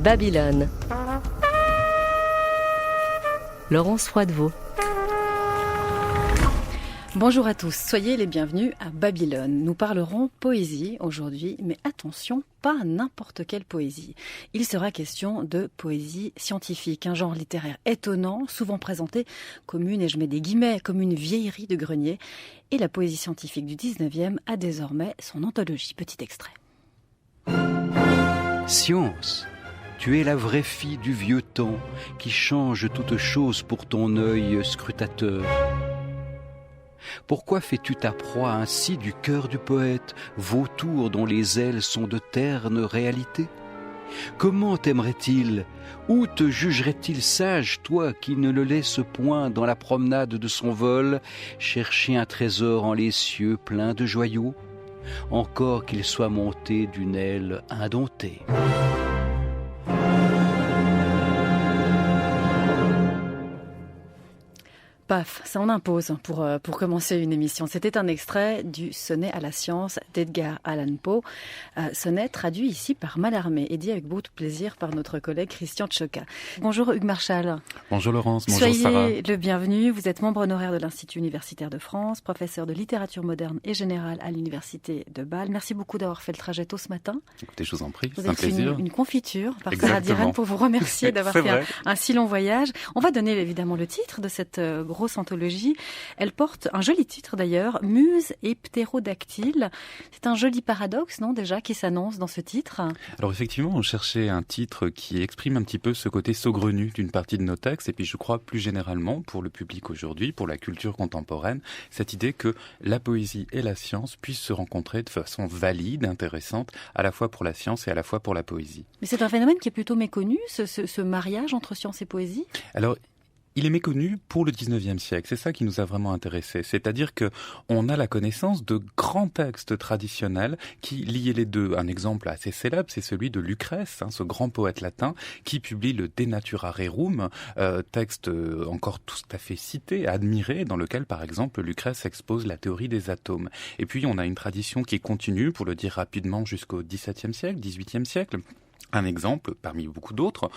Babylone. Laurence Froidevaux. Bonjour à tous, soyez les bienvenus à Babylone. Nous parlerons poésie aujourd'hui, mais attention, pas n'importe quelle poésie. Il sera question de poésie scientifique, un genre littéraire étonnant, souvent présenté comme une, et je mets des guillemets, comme une vieillerie de grenier. Et la poésie scientifique du 19e a désormais son anthologie. Petit extrait. Science, tu es la vraie fille du vieux temps qui change toute chose pour ton œil scrutateur. Pourquoi fais-tu ta proie ainsi du cœur du poète, vautour dont les ailes sont de ternes réalités ? Comment t'aimerait-il ? Ou te jugerait-il sage, toi qui ne le laisses point dans la promenade de son vol, chercher un trésor en les cieux plein de joyaux, encore qu'il soit monté d'une aile indomptée ? Paf, ça en impose pour commencer une émission. C'était un extrait du sonnet à la science d'Edgar Allan Poe. Sonnet traduit ici par Mallarmé et dit avec beaucoup de plaisir par notre collègue Christian Tchoka. Bonjour Hugues Marchal. Bonjour Laurence, bonjour Soyez Sarah. le bienvenu. Vous êtes membre honoraire de l'Institut universitaire de France, professeur de littérature moderne et générale à l'Université de Bâle. Merci beaucoup d'avoir fait le trajet tôt ce matin. Écoutez, je vous en prie, Vous c'est un avez fait plaisir. une confiture par Exactement. Sarah Diran pour vous remercier d'avoir C'est fait vrai. un si long voyage. On va donner évidemment le titre de cette grosse anthologie. Elle porte un joli titre d'ailleurs, Muse et ptérodactyle. C'est un joli paradoxe, non, déjà, qui s'annonce dans ce titre. Alors effectivement, on cherchait un titre qui exprime un petit peu ce côté saugrenu d'une partie de nos textes, et puis je crois plus généralement, pour le public aujourd'hui, pour la culture contemporaine, cette idée que la poésie et la science puissent se rencontrer de façon valide, intéressante, à la fois pour la science et à la fois pour la poésie. Mais c'est un phénomène qui est plutôt méconnu, ce mariage entre science et poésie. Alors, il est méconnu pour le 19e siècle. C'est ça qui nous a vraiment intéressés. C'est-à-dire que on a la connaissance de grands textes traditionnels qui liaient les deux. Un exemple assez célèbre, c'est celui de Lucrèce, ce grand poète latin qui publie le De Natura Rerum, texte encore tout à fait cité, admiré, dans lequel, par exemple, Lucrèce expose la théorie des atomes. Et puis, on a une tradition qui continue, pour le dire rapidement, jusqu'au XVIIe siècle, XVIIIe siècle. Un exemple, parmi beaucoup d'autres,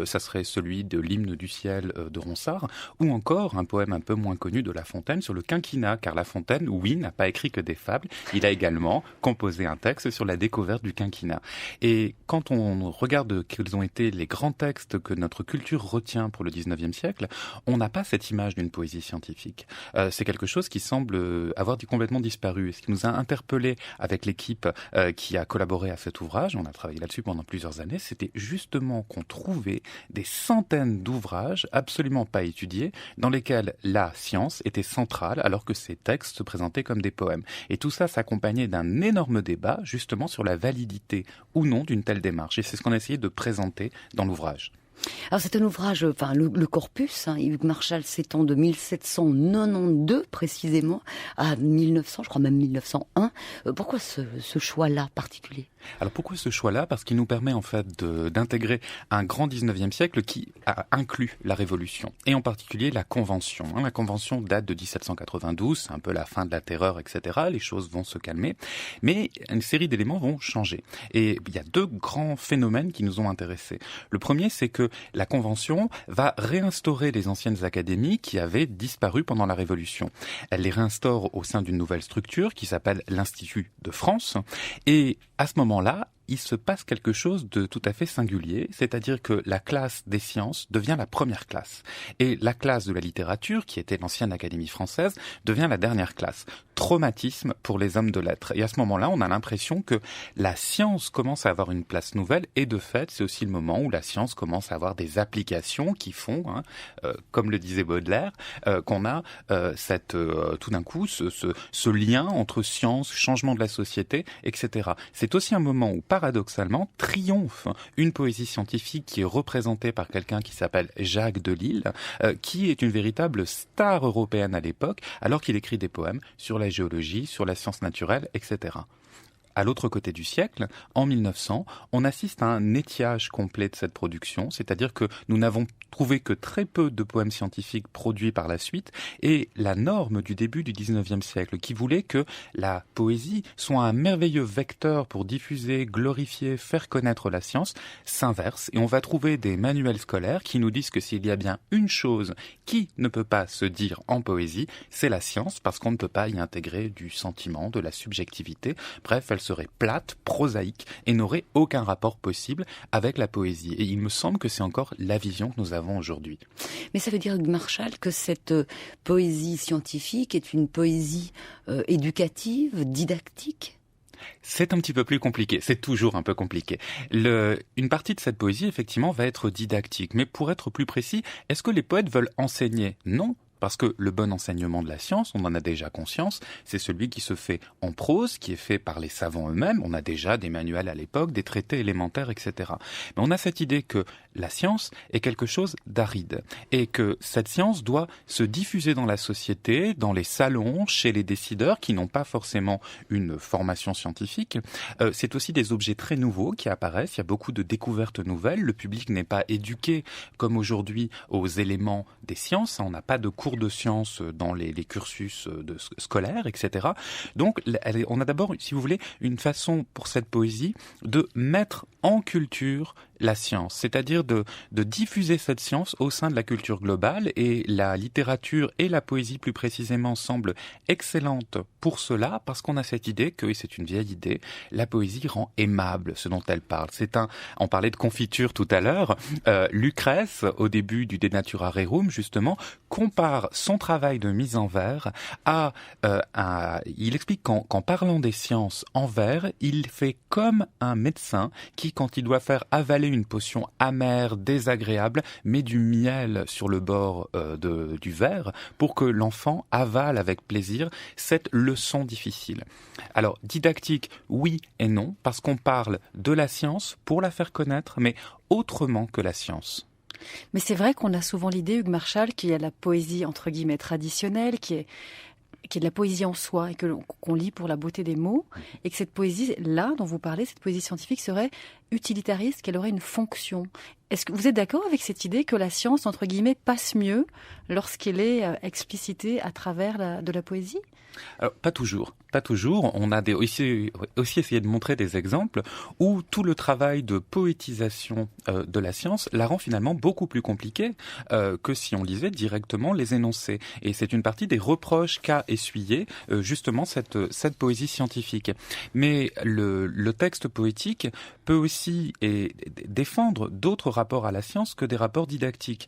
ça serait celui de l'hymne du ciel de Ronsard, ou encore un poème un peu moins connu de La Fontaine sur le quinquennat, car La Fontaine, oui, n'a pas écrit que des fables, il a également composé un texte sur la découverte du quinquennat. Et quand on regarde quels ont été les grands textes que notre culture retient pour le 19e siècle, on n'a pas cette image d'une poésie scientifique. C'est quelque chose qui semble avoir complètement disparu. Et ce qui nous a interpellés avec l'équipe qui a collaboré à cet ouvrage, on a travaillé là-dessus pendant plusieurs années, c'était justement qu'on trouvait des centaines d'ouvrages absolument pas étudiés dans lesquels la science était centrale alors que ces textes se présentaient comme des poèmes. Et tout ça s'accompagnait d'un énorme débat justement sur la validité ou non d'une telle démarche. Et c'est ce qu'on a essayé de présenter dans l'ouvrage. Alors c'est un ouvrage, le corpus, Hugues Marchal s'étend de 1792 précisément à 1900, je crois même 1901. Pourquoi ce choix-là particulier ? Alors pourquoi ce choix-là ? Parce qu'il nous permet en fait d'intégrer un grand 19e siècle qui a inclus la Révolution, et en particulier la Convention. La Convention date de 1792, c'est un peu la fin de la terreur, etc. Les choses vont se calmer, mais une série d'éléments vont changer. Et il y a deux grands phénomènes qui nous ont intéressés. Le premier, c'est que la Convention va réinstaurer les anciennes académies qui avaient disparu pendant la Révolution. Elle les réinstaure au sein d'une nouvelle structure qui s'appelle l'Institut de France, et à ce moment-là, il se passe quelque chose de tout à fait singulier, c'est-à-dire que la classe des sciences devient la première classe. Et la classe de la littérature, qui était l'ancienne Académie française, devient la dernière classe. Traumatisme pour les hommes de lettres. Et à ce moment-là, on a l'impression que la science commence à avoir une place nouvelle, et de fait, c'est aussi le moment où la science commence à avoir des applications qui font, comme le disait Baudelaire, qu'on a tout d'un coup ce lien entre science, changement de la société, etc. C'est aussi un moment où, paradoxalement, triomphe une poésie scientifique qui est représentée par quelqu'un qui s'appelle Jacques Delille, qui est une véritable star européenne à l'époque, alors qu'il écrit des poèmes sur la géologie, sur la science naturelle, etc. à l'autre côté du siècle, en 1900, on assiste à un étiage complet de cette production, c'est-à-dire que nous n'avons trouvé que très peu de poèmes scientifiques produits par la suite, et la norme du début du 19e siècle qui voulait que la poésie soit un merveilleux vecteur pour diffuser, glorifier, faire connaître la science, s'inverse, et on va trouver des manuels scolaires qui nous disent que s'il y a bien une chose qui ne peut pas se dire en poésie, c'est la science, parce qu'on ne peut pas y intégrer du sentiment, de la subjectivité. Bref, elle serait plate, prosaïque, et n'aurait aucun rapport possible avec la poésie. Et il me semble que c'est encore la vision que nous avons aujourd'hui. Mais ça veut dire, Marchal, que cette poésie scientifique est une poésie éducative, didactique ? C'est un petit peu plus compliqué, c'est toujours un peu compliqué. Une partie de cette poésie, effectivement, va être didactique. Mais pour être plus précis, est-ce que les poètes veulent enseigner ? Non. Parce que le bon enseignement de la science, on en a déjà conscience, c'est celui qui se fait en prose, qui est fait par les savants eux-mêmes. On a déjà des manuels à l'époque, des traités élémentaires, etc. Mais on a cette idée que la science est quelque chose d'aride et que cette science doit se diffuser dans la société, dans les salons, chez les décideurs qui n'ont pas forcément une formation scientifique. C'est aussi des objets très nouveaux qui apparaissent. Il y a beaucoup de découvertes nouvelles. Le public n'est pas éduqué comme aujourd'hui aux éléments des sciences. On n'a pas de cours de sciences dans les cursus scolaires, etc. Donc, on a d'abord, si vous voulez, une façon pour cette poésie de mettre en culture la science, c'est-à-dire de diffuser cette science au sein de la culture globale, et la littérature et la poésie plus précisément semblent excellentes pour cela, parce qu'on a cette idée que, et c'est une vieille idée, la poésie rend aimable ce dont elle parle. On parlait de confiture tout à l'heure, Lucrèce, au début du De Natura Rerum, justement, compare son travail de mise en vers il explique qu'en parlant des sciences en vers, il fait comme un médecin qui, quand il doit faire avaler une potion amère, désagréable, met du miel sur le bord du verre pour que l'enfant avale avec plaisir cette leçon difficile. Alors, didactique, oui et non, parce qu'on parle de la science pour la faire connaître, mais autrement que la science. Mais c'est vrai qu'on a souvent l'idée, Hugues Marchal, qu'il y a la poésie entre guillemets traditionnelle, qui est de la poésie en soi et qu'on lit pour la beauté des mots, et que cette poésie-là dont vous parlez, cette poésie scientifique, serait utilitariste, qu'elle aurait une fonction. Est-ce que vous êtes d'accord avec cette idée que la science, entre guillemets, passe mieux lorsqu'elle est explicitée à travers de la poésie ? Alors, pas toujours. On a aussi essayé de montrer des exemples où tout le travail de poétisation de la science la rend finalement beaucoup plus compliquée que si on lisait directement les énoncés. Et c'est une partie des reproches qu'a essuyé justement cette poésie scientifique. Mais le texte poétique peut aussi défendre d'autres rapports à la science que des rapports didactiques.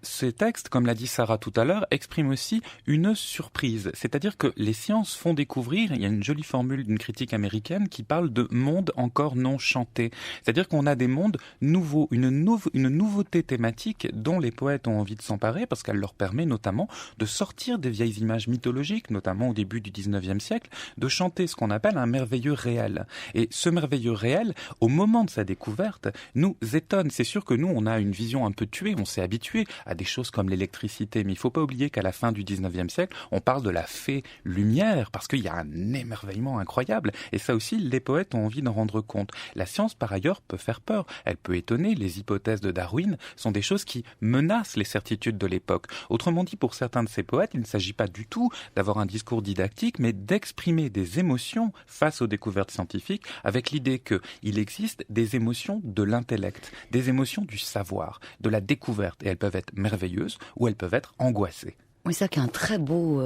Ces textes, comme l'a dit Sarah tout à l'heure, expriment aussi une surprise. C'est-à-dire que les sciences font découvrir, il y a une jolie formule d'une critique américaine qui parle de mondes encore non chantés. C'est-à-dire qu'on a des mondes nouveaux, une nouveauté thématique dont les poètes ont envie de s'emparer parce qu'elle leur permet notamment de sortir des vieilles images mythologiques, notamment au début du 19e siècle, de chanter ce qu'on appelle un merveilleux réel. Et ce merveilleux réel, au moment de sa découverte, nous étonne. C'est sûr que nous, on a une vision un peu tuée, on s'est habitué à des choses comme l'électricité, mais il ne faut pas oublier qu'à la fin du 19e siècle, on parle de la fée lumière, parce qu'il y a un émerveillement incroyable. Et ça aussi, les poètes ont envie d'en rendre compte. La science, par ailleurs, peut faire peur. Elle peut étonner. Les hypothèses de Darwin sont des choses qui menacent les certitudes de l'époque. Autrement dit, pour certains de ces poètes, il ne s'agit pas du tout d'avoir un discours didactique, mais d'exprimer des émotions face aux découvertes scientifiques, avec l'idée qu'il existe des émotions de l'intellect, des émotions du savoir, de la découverte. Et elles peuvent être merveilleuses ou elles peuvent être angoissées. Oui, c'est un très beau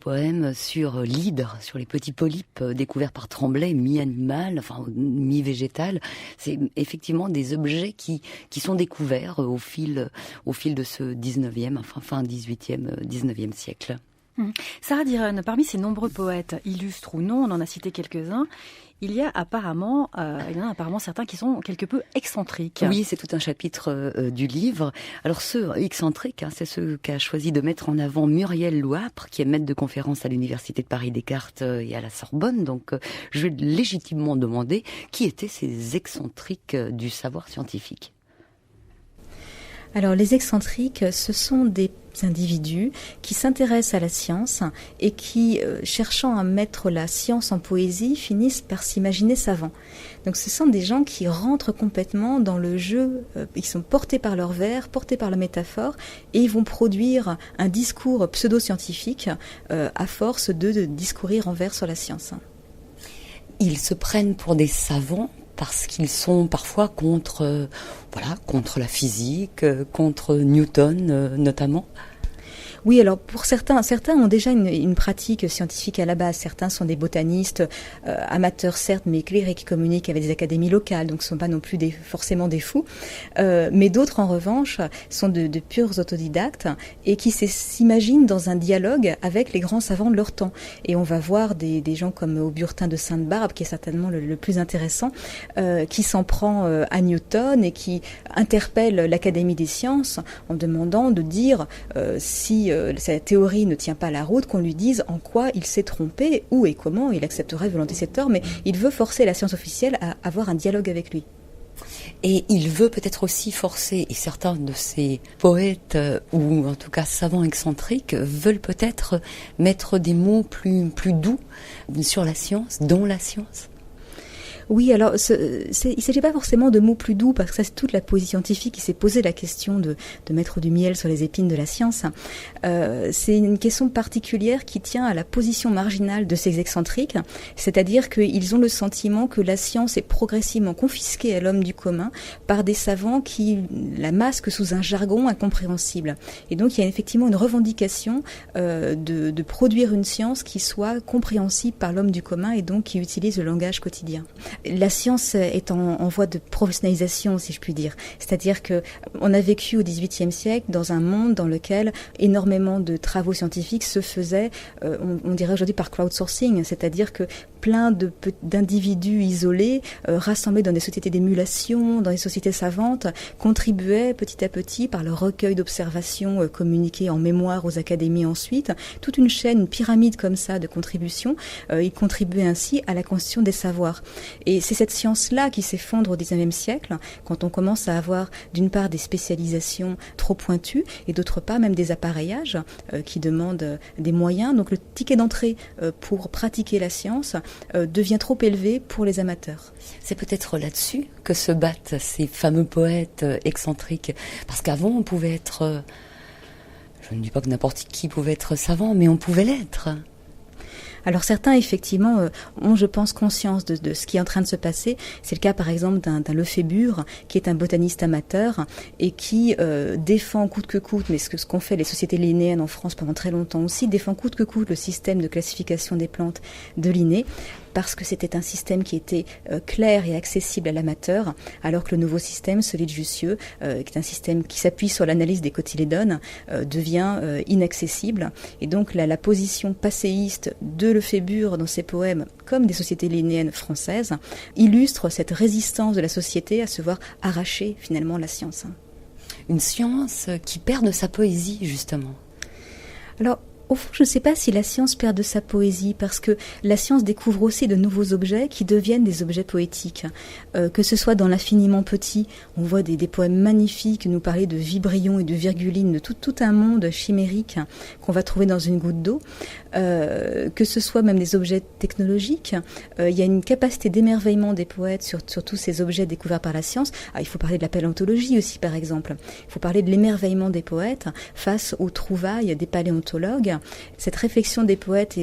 poème sur l'hydre, sur les petits polypes découverts par Tremblay, mi-animal, enfin mi-végétal. C'est effectivement des objets qui sont découverts au fil de ce 19e, enfin fin 18e, 19e siècle. Sarah Diron, parmi ces nombreux poètes, illustres ou non, on en a cité quelques-uns, il y en a apparemment certains qui sont quelque peu excentriques. Oui, c'est tout un chapitre du livre. Alors ceux excentriques, c'est ceux qu'a choisi de mettre en avant Muriel Louapre, qui est maître de conférence à l'Université de Paris-Descartes et à la Sorbonne. Donc je vais légitimement demander qui étaient ces excentriques du savoir scientifique. Alors les excentriques, ce sont des individus qui s'intéressent à la science et qui, cherchant à mettre la science en poésie, finissent par s'imaginer savants. Donc ce sont des gens qui rentrent complètement dans le jeu, ils sont portés par leur vers, portés par la métaphore, et ils vont produire un discours pseudo-scientifique à force de discourir en vers sur la science. Ils se prennent pour des savants parce qu'ils sont parfois contre la physique, contre Newton notamment. Oui, alors pour certains ont déjà une pratique scientifique à la base. Certains sont des botanistes amateurs certes, mais éclairés, qui communiquent avec des académies locales, donc ce ne sont pas non plus forcément des fous. Mais d'autres, en revanche, sont de purs autodidactes et qui s'imaginent dans un dialogue avec les grands savants de leur temps. Et on va voir des gens comme Auburtin de Sainte-Barbe, qui est certainement le plus intéressant, qui s'en prend à Newton et qui interpelle l'Académie des sciences en demandant de dire si sa théorie ne tient pas la route, qu'on lui dise en quoi il s'est trompé, où et comment. Il accepterait volontiers ses torts, mais il veut forcer la science officielle à avoir un dialogue avec lui. Et il veut peut-être aussi forcer, et certains de ces poètes, ou en tout cas savants excentriques, veulent peut-être mettre des mots plus doux sur la science, dont la science. Oui, alors il ne s'agit pas forcément de mots plus doux, parce que ça c'est toute la poésie scientifique qui s'est posé la question de mettre du miel sur les épines de la science. C'est une question particulière qui tient à la position marginale de ces excentriques, c'est-à-dire qu'ils ont le sentiment que la science est progressivement confisquée à l'homme du commun par des savants qui la masquent sous un jargon incompréhensible. Et donc il y a effectivement une revendication de produire une science qui soit compréhensible par l'homme du commun et donc qui utilise le langage quotidien. La science est en voie de professionnalisation, si je puis dire. C'est-à-dire que on a vécu au XVIIIe siècle dans un monde dans lequel énormément de travaux scientifiques se faisaient, on dirait aujourd'hui par crowdsourcing, c'est-à-dire que plein d'individus isolés, rassemblés dans des sociétés d'émulation, dans des sociétés savantes, contribuaient petit à petit par leur recueil d'observations communiquées en mémoire aux académies ensuite, toute une chaîne, une pyramide comme ça de contributions. Ils contribuaient ainsi à la constitution des savoirs. Et c'est cette science-là qui s'effondre au XIXe siècle, quand on commence à avoir d'une part des spécialisations trop pointues, et d'autre part même des appareillages qui demandent des moyens. Donc le ticket d'entrée pour pratiquer la science devient trop élevé pour les amateurs. C'est peut-être là-dessus que se battent ces fameux poètes excentriques. Parce qu'avant, on pouvait être... je ne dis pas que n'importe qui pouvait être savant, mais on pouvait l'être. Alors certains, effectivement, ont, je pense, conscience de ce qui est en train de se passer. C'est le cas, par exemple, d'un Lefébure, qui est un botaniste amateur et qui défend coûte que coûte, mais ce qu'ont fait les sociétés linnéennes en France pendant très longtemps aussi, défend coûte que coûte le système de classification des plantes de Linné, parce que c'était un système qui était clair et accessible à l'amateur, alors que le nouveau système, celui de Jussieu, qui est un système qui s'appuie sur l'analyse des cotylédones, devient inaccessible. Et donc la position passéiste de Lefébure dans ses poèmes, comme des sociétés linnéennes françaises, illustre cette résistance de la société à se voir arracher finalement la science. Une science qui perd de sa poésie, justement. Alors, au fond, je ne sais pas si la science perd de sa poésie, parce que la science découvre aussi de nouveaux objets qui deviennent des objets poétiques. Que ce soit dans l'infiniment petit, on voit des poèmes magnifiques nous parler de vibrions et de virgulines, de tout un monde chimérique qu'on va trouver dans une goutte d'eau. Que ce soit même des objets technologiques, il y a une capacité d'émerveillement des poètes sur tous ces objets découverts par la science. Il faut parler de la paléontologie aussi, par exemple. Il faut parler de l'émerveillement des poètes face aux trouvailles des paléontologues. Cette réflexion des poètes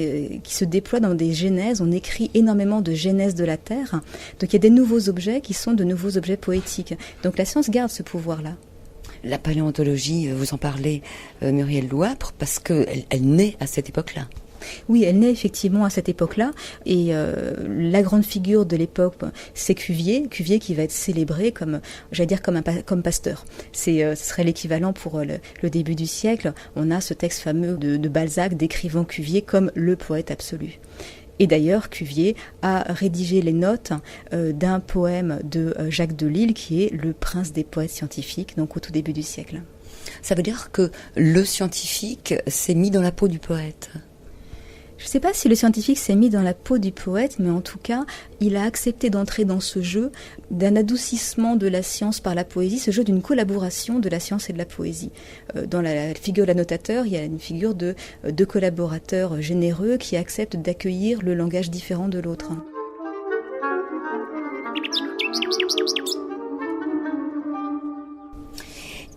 qui se déploie dans des genèses, on écrit énormément de genèses de la Terre, donc il y a des nouveaux objets qui sont de nouveaux objets poétiques. Donc la science garde ce pouvoir-là. La paléontologie, vous en parlez, Muriel Louapre, parce qu'elle naît à cette époque-là. Oui, elle naît effectivement à cette époque-là, et la grande figure de l'époque, c'est Cuvier qui va être célébré comme, j'allais dire, comme Pasteur. Ce serait l'équivalent pour le début du siècle. On a ce texte fameux de Balzac décrivant Cuvier comme le poète absolu. Et d'ailleurs, Cuvier a rédigé les notes d'un poème de Jacques Delille, qui est le prince des poètes scientifiques, donc au tout début du siècle. Ça veut dire que le scientifique s'est mis dans la peau du poète. Je ne sais pas si le scientifique s'est mis dans la peau du poète, mais en tout cas, il a accepté d'entrer dans ce jeu d'un adoucissement de la science par la poésie, ce jeu d'une collaboration de la science et de la poésie. Dans la figure de l'annotateur, il y a une figure de deux collaborateurs généreux qui acceptent d'accueillir le langage différent de l'autre.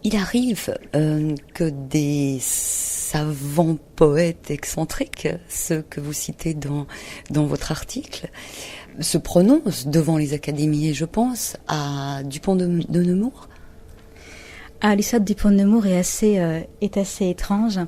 Il arrive que des savants poètes excentriques, ceux que vous citez dans votre article, se prononcent devant les académies, et je pense à Dupont de Nemours. L'histoire de Dupont de Nemours est assez étrange.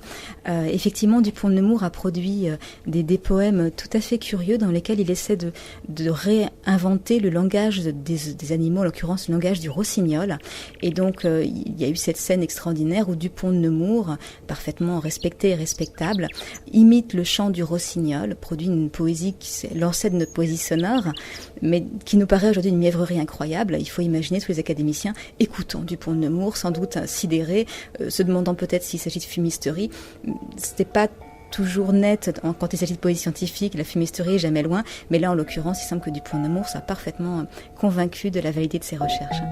Effectivement, Dupont de Nemours a produit des poèmes tout à fait curieux dans lesquels il essaie de réinventer le langage des animaux, en l'occurrence le langage du rossignol. Et donc, il y a eu cette scène extraordinaire où Dupont de Nemours, parfaitement respecté et respectable, imite le chant du rossignol, produit une poésie qui est l'ancêtre de notre poésie sonore, mais qui nous paraît aujourd'hui une mièvrerie incroyable. Il faut imaginer tous les académiciens écoutant Dupont de Nemours, sans doute sidérés, se demandant peut-être s'il s'agit de fumisterie. C'était pas toujours net quand il s'agit de poésie scientifique, la fumisterie est jamais loin, mais là en l'occurrence il semble que Dupont de Nemours soit parfaitement convaincu de la validité de ses recherches.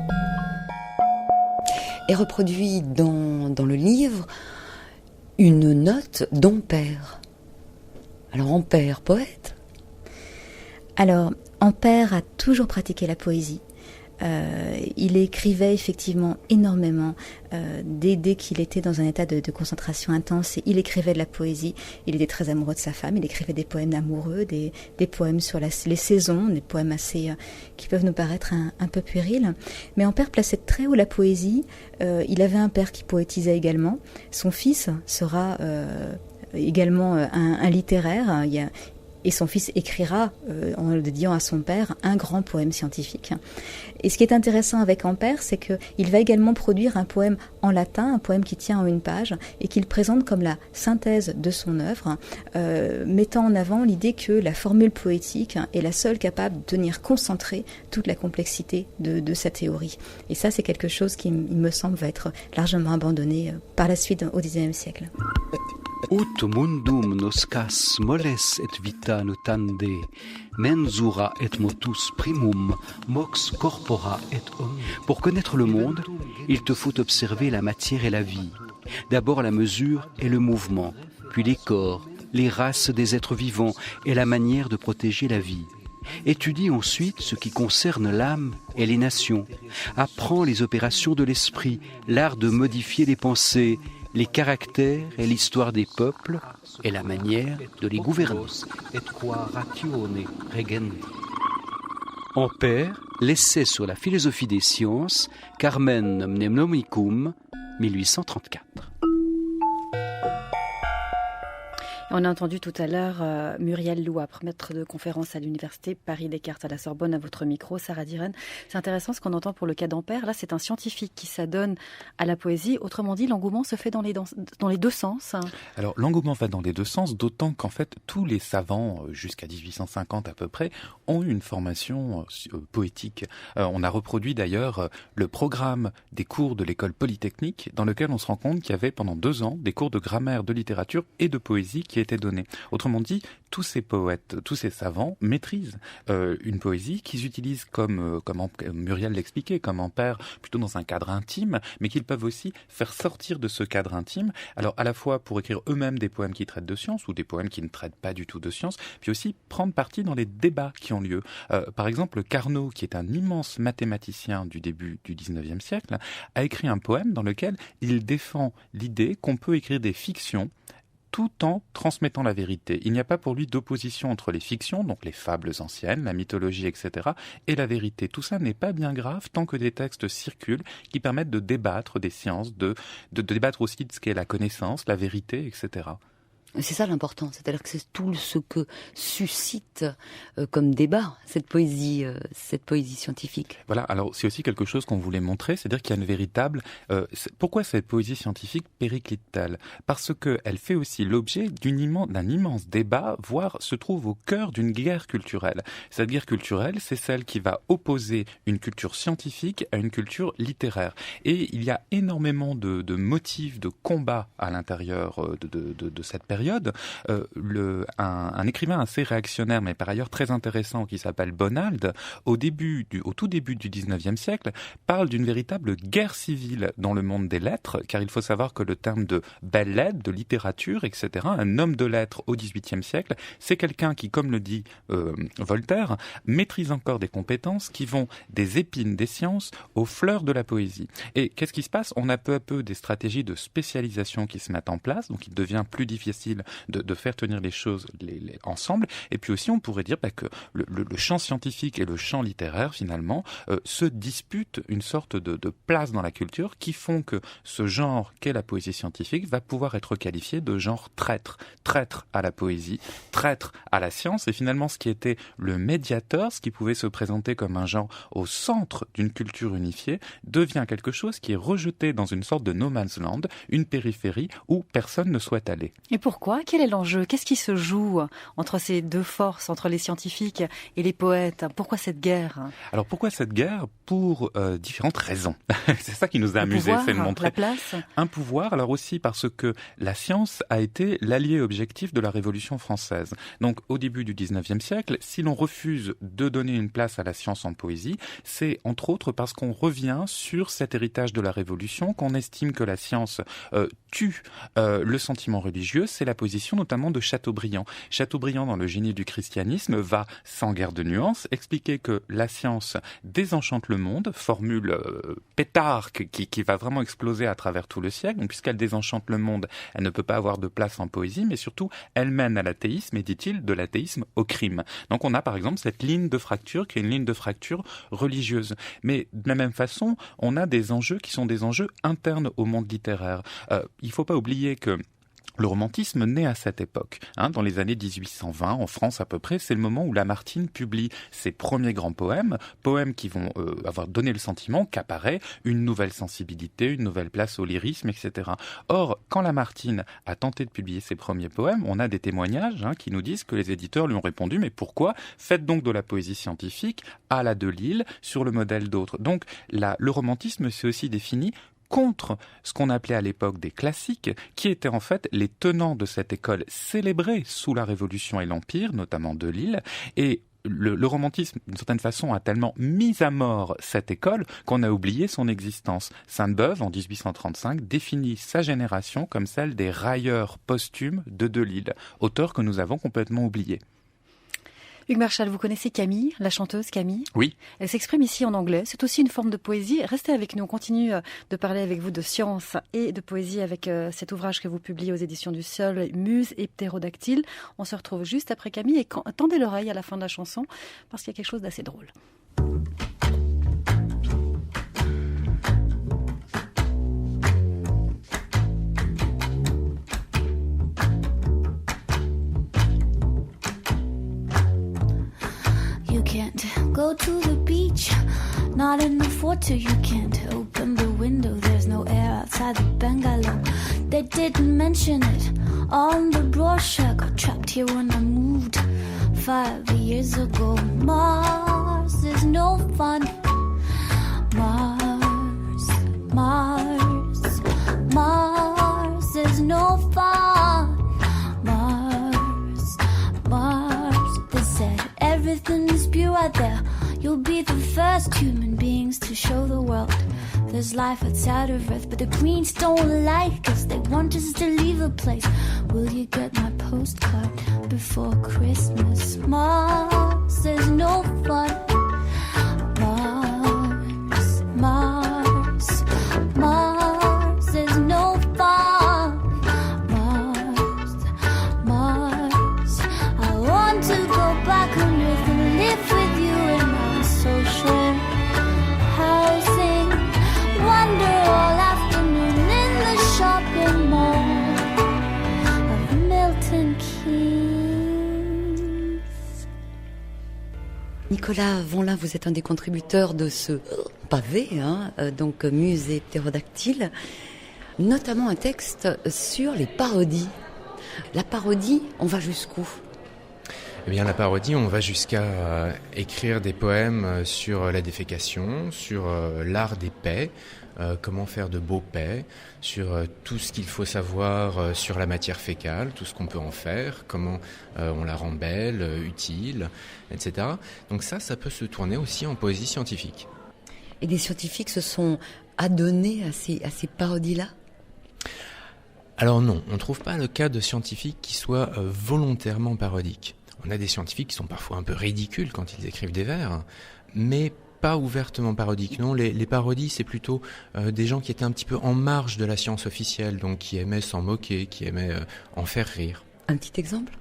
Et reproduit dans le livre une note d'Ampère. Alors Ampère, poète? Alors Ampère a toujours pratiqué la poésie. Il écrivait effectivement énormément dès qu'il était dans un état de concentration intense. Et il écrivait de la poésie. Il était très amoureux de sa femme. Il écrivait des poèmes amoureux, des poèmes sur les saisons, des poèmes assez qui peuvent nous paraître un peu puérils. Mais Ampère plaçait très haut la poésie. Il avait un père qui poétisait également. Son fils sera également un littéraire. Et son fils écrira, en le dédiant à son père, un grand poème scientifique. Et ce qui est intéressant avec Ampère, c'est qu'il va également produire un poème en latin, un poème qui tient en une page, et qu'il présente comme la synthèse de son œuvre, mettant en avant l'idée que la formule poétique est la seule capable de tenir concentrée toute la complexité de sa théorie. Et ça, c'est quelque chose qui, il me semble, va être largement abandonné par la suite au XIXe siècle. Ut mundum noscas moles et vita notande, mensura et motus primum, mox corpora et omni. Pour connaître le monde, il te faut observer la matière et la vie. D'abord la mesure et le mouvement, puis les corps, les races des êtres vivants et la manière de protéger la vie. Étudie ensuite ce qui concerne l'âme et les nations. Apprends les opérations de l'esprit, l'art de modifier les pensées, les caractères et l'histoire des peuples et la manière de les gouverner. Ampère, l'essai sur la philosophie des sciences, Carmen Mnemomicum, 1834. On a entendu tout à l'heure Muriel Louapre, maître de conférence à l'université Paris-Descartes à la Sorbonne, à votre micro, Sarah Diren. C'est intéressant ce qu'on entend pour le cas d'Ampère. Là, c'est un scientifique qui s'adonne à la poésie. Autrement dit, l'engouement se fait dans les deux sens. Alors, l'engouement va dans les deux sens, d'autant qu'en fait, tous les savants, jusqu'à 1850 à peu près, ont eu une formation poétique. On a reproduit d'ailleurs le programme des cours de l'école polytechnique, dans lequel on se rend compte qu'il y avait pendant 2 ans des cours de grammaire, de littérature et de poésie qui étaient donnés. Autrement dit, tous ces poètes, tous ces savants maîtrisent une poésie qu'ils utilisent comme Muriel l'expliquait, comme Ampère, plutôt dans un cadre intime, mais qu'ils peuvent aussi faire sortir de ce cadre intime, alors à la fois pour écrire eux-mêmes des poèmes qui traitent de science ou des poèmes qui ne traitent pas du tout de science, puis aussi prendre parti dans les débats qui ont lieu. Par exemple, Carnot, qui est un immense mathématicien du début du 19e siècle, a écrit un poème dans lequel il défend l'idée qu'on peut écrire des fictions tout en transmettant la vérité. Il n'y a pas pour lui d'opposition entre les fictions, donc les fables anciennes, la mythologie, etc., et la vérité. Tout ça n'est pas bien grave tant que des textes circulent qui permettent de débattre des sciences, de débattre aussi de ce qu'est la connaissance, la vérité, etc. C'est ça l'important, c'est-à-dire que c'est tout ce que suscite comme débat cette poésie scientifique. Voilà, alors c'est aussi quelque chose qu'on voulait montrer, c'est-à-dire qu'il y a une véritable... pourquoi cette poésie scientifique périclite-t-elle ? Parce qu'elle fait aussi l'objet d'un immense débat, voire se trouve au cœur d'une guerre culturelle. Cette guerre culturelle, c'est celle qui va opposer une culture scientifique à une culture littéraire. Et il y a énormément de motifs de combat à l'intérieur de cette période, période, un écrivain assez réactionnaire, mais par ailleurs très intéressant, qui s'appelle Bonald, au tout début du 19e siècle, parle d'une véritable guerre civile dans le monde des lettres, car il faut savoir que le terme de belles lettres, de littérature, etc., un homme de lettres au 18e siècle, c'est quelqu'un qui, comme le dit Voltaire, maîtrise encore des compétences qui vont des épines des sciences aux fleurs de la poésie. Et qu'est-ce qui se passe ? On a peu à peu des stratégies de spécialisation qui se mettent en place, donc il devient plus difficile de faire tenir les choses ensemble. Et puis aussi, on pourrait dire que le champ scientifique et le champ littéraire, finalement, se disputent une sorte de place dans la culture qui font que ce genre qu'est la poésie scientifique va pouvoir être qualifié de genre traître à la poésie, traître à la science. Et finalement, ce qui était le médiateur, ce qui pouvait se présenter comme un genre au centre d'une culture unifiée, devient quelque chose qui est rejeté dans une sorte de no man's land, une périphérie où personne ne souhaite aller. Et pourquoi ? Quel est l'enjeu ? Qu'est-ce qui se joue entre ces deux forces, entre les scientifiques et les poètes ? Pourquoi cette guerre ? Alors pourquoi cette guerre ? Pour différentes raisons. C'est ça qui nous a amusé, c'est de montrer. La place. Un pouvoir, alors aussi parce que la science a été l'allié objectif de la Révolution française. Donc au début du 19e siècle, si l'on refuse de donner une place à la science en poésie, c'est entre autres parce qu'on revient sur cet héritage de la Révolution, qu'on estime que la science tue le sentiment religieux. C'est la position notamment de Chateaubriand. Chateaubriand, dans le Génie du christianisme, va, sans guerre de nuances, expliquer que la science désenchante le monde, formule pétarque qui va vraiment exploser à travers tout le siècle. Donc, puisqu'elle désenchante le monde, elle ne peut pas avoir de place en poésie, mais surtout, elle mène à l'athéisme, et dit-il, de l'athéisme au crime. Donc on a par exemple cette ligne de fracture qui est une ligne de fracture religieuse. Mais de la même façon, on a des enjeux qui sont des enjeux internes au monde littéraire. Il ne faut pas oublier que le romantisme naît à cette époque, dans les années 1820, en France à peu près, c'est le moment où Lamartine publie ses premiers grands poèmes qui vont avoir donné le sentiment qu'apparaît une nouvelle sensibilité, une nouvelle place au lyrisme, etc. Or, quand Lamartine a tenté de publier ses premiers poèmes, on a des témoignages qui nous disent que les éditeurs lui ont répondu « Mais pourquoi ? Faites donc de la poésie scientifique à la Delille, sur le modèle d'autres. » Donc, le romantisme s'est aussi défini contre ce qu'on appelait à l'époque des classiques, qui étaient en fait les tenants de cette école célébrée sous la Révolution et l'Empire, notamment Delille, et le romantisme, d'une certaine façon, a tellement mis à mort cette école qu'on a oublié son existence. Sainte-Beuve, en 1835, définit sa génération comme celle des railleurs posthumes de Delille, auteur que nous avons complètement oublié. Hugues Marchal, vous connaissez Camille, la chanteuse Camille ? Oui. Elle s'exprime ici en anglais. C'est aussi une forme de poésie. Restez avec nous. On continue de parler avec vous de science et de poésie avec cet ouvrage que vous publiez aux éditions du Seuil, Muse et Ptérodactyle. On se retrouve juste après Camille et tendez l'oreille à la fin de la chanson parce qu'il y a quelque chose d'assez drôle. Go to the beach, not in the photo. You can't open the window, there's no air outside the bungalow. They didn't mention it on the brochure. Got trapped here when I moved 5 years ago. Mars is no fun. Mars is no fun. Mars, they said everything is pure out there. You'll be the first human beings to show the world there's life outside of Earth. But the Greens don't like us, they want us to leave the place. Will you get my postcard before Christmas? Mars is no fun. Mars is no fun. Mars, I want to go back on Earth and live with you in our social housing. Wander all afternoon in the shopping mall of Milton Keynes. Nicolas Vonlin, vous êtes un des contributeurs de ce pavé, donc Muse et Ptérodactyle, notamment un texte sur les parodies. La parodie, on va jusqu'où ? Eh bien, la parodie, on va jusqu'à écrire des poèmes sur la défécation, sur l'art des paix, comment faire de beaux paix, sur tout ce qu'il faut savoir sur la matière fécale, tout ce qu'on peut en faire, comment on la rend belle, utile, etc. Donc ça peut se tourner aussi en poésie scientifique. Et des scientifiques se sont adonnés à ces parodies-là ? Alors non, on ne trouve pas le cas de scientifiques qui soient volontairement parodiques. On a des scientifiques qui sont parfois un peu ridicules quand ils écrivent des vers, mais pas ouvertement parodiques. Non, les parodies, c'est plutôt des gens qui étaient un petit peu en marge de la science officielle, donc qui aimaient s'en moquer, qui aimaient en faire rire. Un petit exemple ?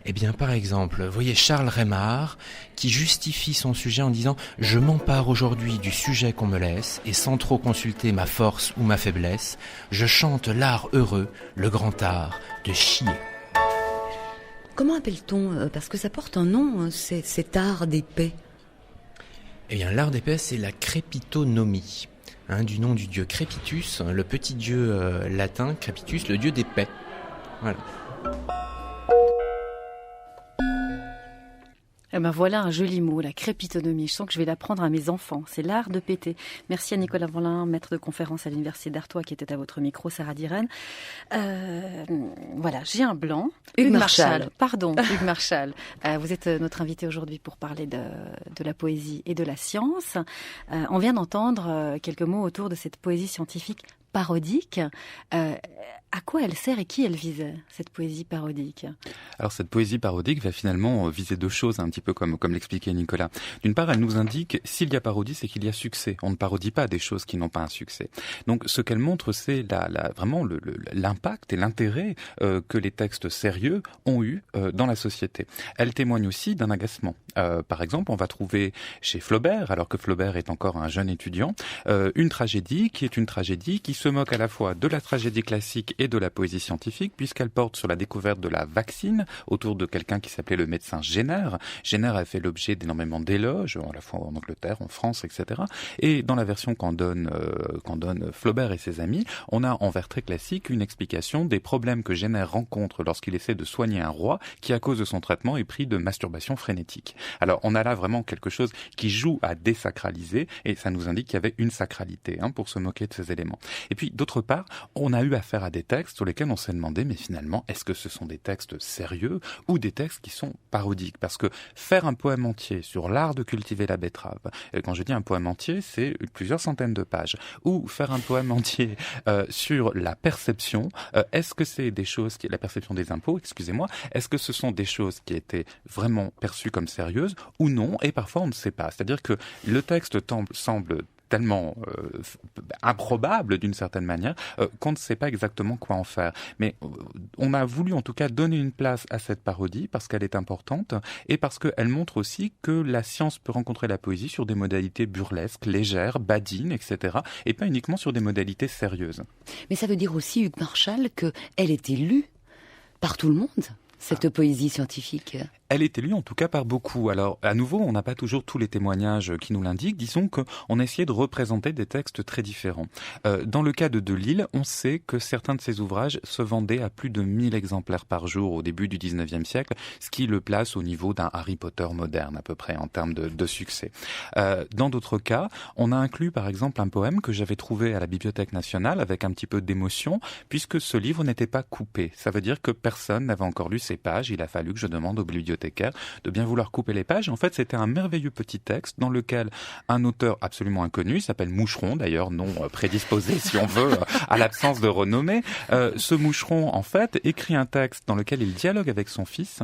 Eh bien, par exemple, vous voyez Charles Rémard qui justifie son sujet en disant « Je m'empare aujourd'hui du sujet qu'on me laisse et sans trop consulter ma force ou ma faiblesse, je chante l'art heureux, le grand art de chier. » Comment appelle-t-on, parce que ça porte un nom, cet art des paix ? Eh bien, l'art des paix, c'est la crépitonomie, du nom du dieu Crépitus, le petit dieu latin, Crépitus, le dieu des paix. Voilà. Eh ben voilà un joli mot, la crépitonomie. Je sens que je vais l'apprendre à mes enfants. C'est l'art de péter. Merci à Nicolas Vanlin, maître de conférence à l'Université d'Artois, qui était à votre micro, Sarah Diren. Voilà, j'ai un blanc. Hugues Marchal. Pardon, Hugues Marchal. Vous êtes notre invité aujourd'hui pour parler de la poésie et de la science. On vient d'entendre quelques mots autour de cette poésie scientifique parodique. À quoi elle sert et qui elle visait, cette poésie parodique ? Alors cette poésie parodique va finalement viser deux choses, un petit peu comme l'expliquait Nicolas. D'une part, elle nous indique s'il y a parodie, c'est qu'il y a succès. On ne parodie pas des choses qui n'ont pas un succès. Donc ce qu'elle montre, c'est vraiment l'impact et l'intérêt que les textes sérieux ont eu dans la société. Elle témoigne aussi d'un agacement. Par exemple, on va trouver chez Flaubert, alors que Flaubert est encore un jeune étudiant, une tragédie qui se moque à la fois de la tragédie classique et de la poésie scientifique, puisqu'elle porte sur la découverte de la vaccine autour de quelqu'un qui s'appelait le médecin Jenner. Jenner a fait l'objet d'énormément d'éloges, à la fois en Angleterre, en France, etc. Et dans la version qu'en donne Flaubert et ses amis, on a en vers très classique une explication des problèmes que Jenner rencontre lorsqu'il essaie de soigner un roi qui, à cause de son traitement, est pris de masturbation frénétique. Alors on a là vraiment quelque chose qui joue à désacraliser, et ça nous indique qu'il y avait une sacralité pour se moquer de ces éléments. Et puis d'autre part, on a eu affaire à des textes sur lesquels on s'est demandé, mais finalement, est-ce que ce sont des textes sérieux ou des textes qui sont parodiques ? Parce que faire un poème entier sur l'art de cultiver la betterave, et quand je dis un poème entier, c'est plusieurs centaines de pages, ou faire un poème entier sur la perception, est-ce que c'est des choses la perception des impôts, excusez-moi, est-ce que ce sont des choses qui étaient vraiment perçues comme sérieuses ou non ? Et parfois, on ne sait pas. C'est-à-dire que le texte semble tellement improbable d'une certaine manière qu'on ne sait pas exactement quoi en faire. Mais on a voulu en tout cas donner une place à cette parodie parce qu'elle est importante et parce qu'elle montre aussi que la science peut rencontrer la poésie sur des modalités burlesques, légères, badines, etc. et pas uniquement sur des modalités sérieuses. Mais ça veut dire aussi, Hugues Marchal, qu'elle était lue par tout le monde, cette poésie scientifique. Elle est lue en tout cas par beaucoup. Alors, à nouveau, on n'a pas toujours tous les témoignages qui nous l'indiquent. Disons qu'on a essayé de représenter des textes très différents. Dans le cas de Delille, on sait que certains de ses ouvrages se vendaient à plus de 1000 exemplaires par jour au début du 19e siècle, ce qui le place au niveau d'un Harry Potter moderne à peu près en termes de succès. Dans d'autres cas, on a inclus par exemple un poème que j'avais trouvé à la Bibliothèque nationale avec un petit peu d'émotion, puisque ce livre n'était pas coupé. Ça veut dire que personne n'avait encore lu ces pages. Il a fallu que je demande au bibliothécaire de bien vouloir couper les pages. En fait, c'était un merveilleux petit texte dans lequel un auteur absolument inconnu, s'appelle Moucheron, d'ailleurs, non prédisposé, si on veut, à l'absence de renommée. Ce Moucheron, en fait, écrit un texte dans lequel il dialogue avec son fils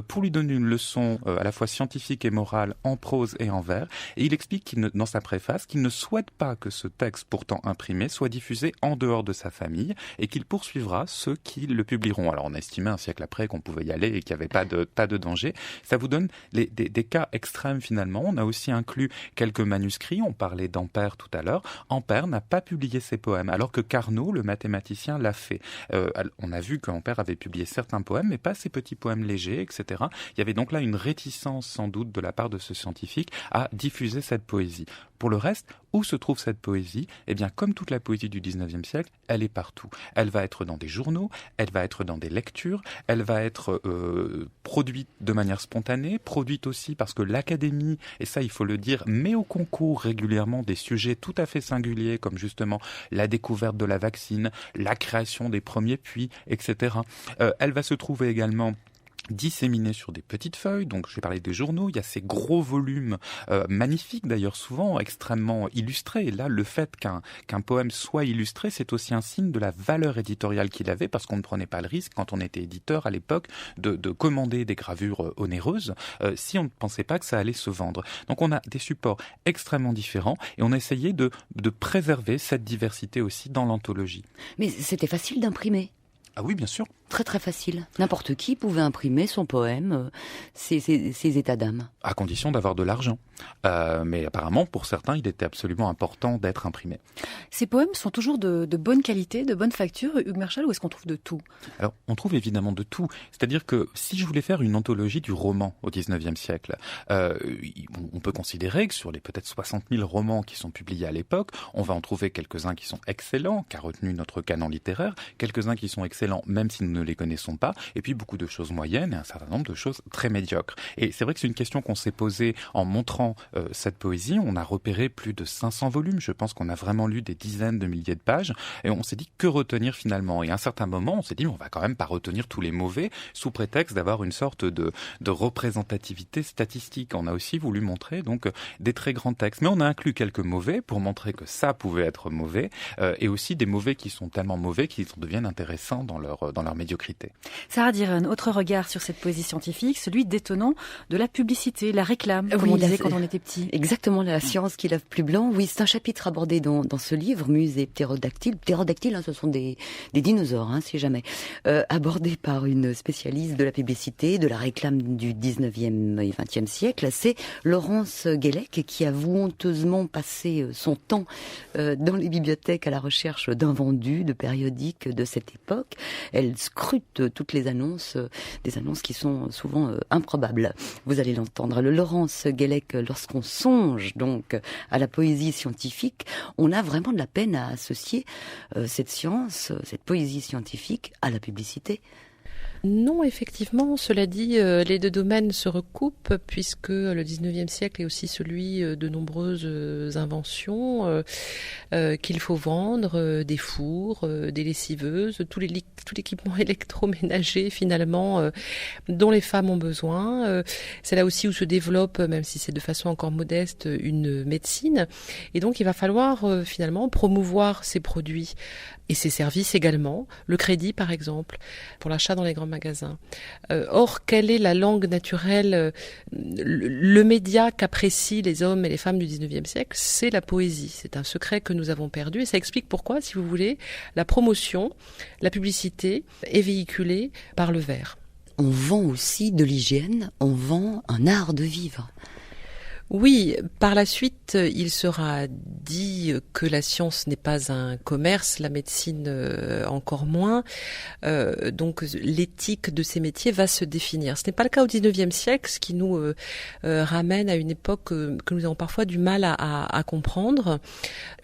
pour lui donner une leçon à la fois scientifique et morale en prose et en vers. Et il explique dans sa préface qu'il ne souhaite pas que ce texte, pourtant imprimé, soit diffusé en dehors de sa famille et qu'il poursuivra ceux qui le publieront. Alors, on a estimé un siècle après qu'on pouvait y aller et qu'il n'y avait pas de danger. Ça vous donne des cas extrêmes finalement. On a aussi inclus quelques manuscrits. On parlait d'Ampère tout à l'heure. Ampère n'a pas publié ses poèmes, alors que Carnot, le mathématicien, l'a fait. On a vu qu'Ampère avait publié certains poèmes, mais pas ces petits poèmes légers, etc. Il y avait donc là une réticence sans doute de la part de ce scientifique à diffuser cette poésie. Pour le reste, Où se trouve cette poésie ? Eh bien, comme toute la poésie du 19e siècle, elle est partout. Elle va être dans des journaux, elle va être dans des lectures, elle va être produite de manière spontanée, produite aussi parce que l'Académie, et ça il faut le dire, met au concours régulièrement des sujets tout à fait singuliers comme justement la découverte de la vaccine, la création des premiers puits, etc. Elle va se trouver également disséminés sur des petites feuilles, donc j'ai parlé des journaux, il y a ces gros volumes magnifiques d'ailleurs, souvent extrêmement illustrés. Et là, le fait qu'un poème soit illustré, c'est aussi un signe de la valeur éditoriale qu'il avait, parce qu'on ne prenait pas le risque, quand on était éditeur à l'époque, de commander des gravures onéreuses, si on ne pensait pas que ça allait se vendre. Donc on a des supports extrêmement différents, et on a essayé de préserver cette diversité aussi dans l'anthologie. Mais c'était facile d'imprimer. Ah oui, bien sûr. Très très facile. N'importe qui pouvait imprimer son poème, ses états d'âme. À condition d'avoir de l'argent. Mais apparemment, pour certains, il était absolument important d'être imprimé. Ces poèmes sont toujours de bonne qualité, de bonne facture, Hugues Marchal, ou est-ce qu'on trouve de tout ? Alors, on trouve évidemment de tout. C'est-à-dire que si je voulais faire une anthologie du roman au 19e siècle, on peut considérer que sur les peut-être 60 000 romans qui sont publiés à l'époque, on va en trouver quelques-uns qui sont excellents, qu'a retenu notre canon littéraire, quelques-uns qui sont excellents, même si nous ne les connaissons pas, et puis beaucoup de choses moyennes et un certain nombre de choses très médiocres. Et c'est vrai que c'est une question qu'on s'est posée en montrant cette poésie. On a repéré plus de 500 volumes. Je pense qu'on a vraiment lu des dizaines de milliers de pages, et on s'est dit que retenir finalement. Et à un certain moment, on s'est dit on va quand même pas retenir tous les mauvais sous prétexte d'avoir une sorte de représentativité statistique. On a aussi voulu montrer donc des très grands textes, mais on a inclus quelques mauvais pour montrer que ça pouvait être mauvais, et aussi des mauvais qui sont tellement mauvais qu'ils deviennent intéressants dans leur médiocrité. Sarah Diren, autre regard sur cette poésie scientifique, celui détonnant de la publicité, la réclame, comme on disait quand on était petit. Exactement, la science qui lave plus blanc. Oui, c'est un chapitre abordé dans ce livre, Muse et Ptérodactyle. Ptérodactyle, ce sont des dinosaures, si jamais. Abordé par une spécialiste de la publicité, de la réclame du 19e et 20e siècle. C'est Laurence Guélec qui a honteusement passé son temps dans les bibliothèques à la recherche d'invendus, de périodiques de cette époque. Elle scrute toutes les annonces, des annonces qui sont souvent improbables. Vous allez l'entendre. Le Laurence Guélec, lorsqu'on songe donc à la poésie scientifique, on a vraiment de la peine à associer cette science, cette poésie scientifique à la publicité. Non, effectivement, cela dit, les deux domaines se recoupent puisque le 19e siècle est aussi celui de nombreuses inventions qu'il faut vendre, des fours, des lessiveuses, tout l'équipement électroménager finalement dont les femmes ont besoin. C'est là aussi où se développe, même si c'est de façon encore modeste, une médecine. Et donc il va falloir finalement promouvoir ces produits et ces services également, le crédit par exemple, pour l'achat dans les grands magasins. Or, quelle est la langue naturelle, le média qu'apprécient les hommes et les femmes du 19e siècle, c'est la poésie. C'est un secret que nous avons perdu et ça explique pourquoi, si vous voulez, la promotion, la publicité est véhiculée par le vers. On vend aussi de l'hygiène, on vend un art de vivre. Oui, par la suite, il sera dit que la science n'est pas un commerce, la médecine encore moins. Donc l'éthique de ces métiers va se définir. Ce n'est pas le cas au 19e siècle, ce qui nous ramène à une époque que nous avons parfois du mal à comprendre.